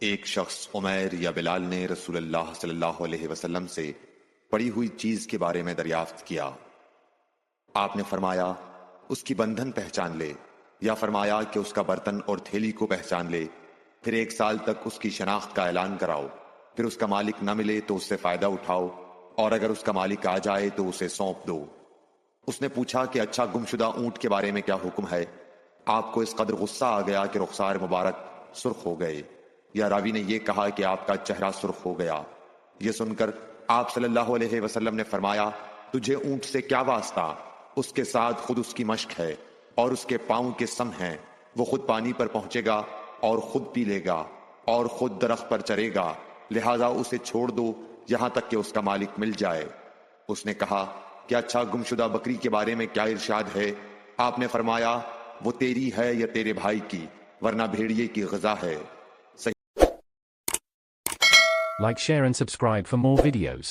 ایک شخص عمیر یا بلال نے رسول اللہ صلی اللہ علیہ وسلم سے پڑی ہوئی چیز کے بارے میں دریافت کیا۔ آپ نے فرمایا اس کی بندھن پہچان لے، یا فرمایا کہ اس کا برتن اور تھیلی کو پہچان لے، پھر 1 سال تک اس کی شناخت کا اعلان کراؤ، پھر اس کا مالک نہ ملے تو اس سے فائدہ اٹھاؤ، اور اگر اس کا مالک آ جائے تو اسے سونپ دو۔ اس نے پوچھا کہ اچھا گمشدہ اونٹ کے بارے میں کیا حکم ہے؟ آپ کو اس قدر غصہ آ گیا کہ رخسار مبارک سرخ ہو گئے، یا راوی نے یہ کہا کہ آپ کا چہرہ سرخ ہو گیا۔ یہ سن کر آپ صلی اللہ علیہ وسلم نے فرمایا تجھے اونٹ سے کیا واسطہ؟ اس کے ساتھ خود اس کی مشق ہے اور اس کے پاؤں کے سم ہیں، وہ خود پانی پر پہنچے گا اور خود پی لے گا اور خود درخت پر چرے گا، لہذا اسے چھوڑ دو یہاں تک کہ اس کا مالک مل جائے۔ اس نے کہا کہ اچھا گمشدہ بکری کے بارے میں کیا ارشاد ہے؟ آپ نے فرمایا وہ تیری ہے یا تیرے بھائی کی، ورنہ بھیڑیے کی غذا ہے۔ Like, share and subscribe for more videos.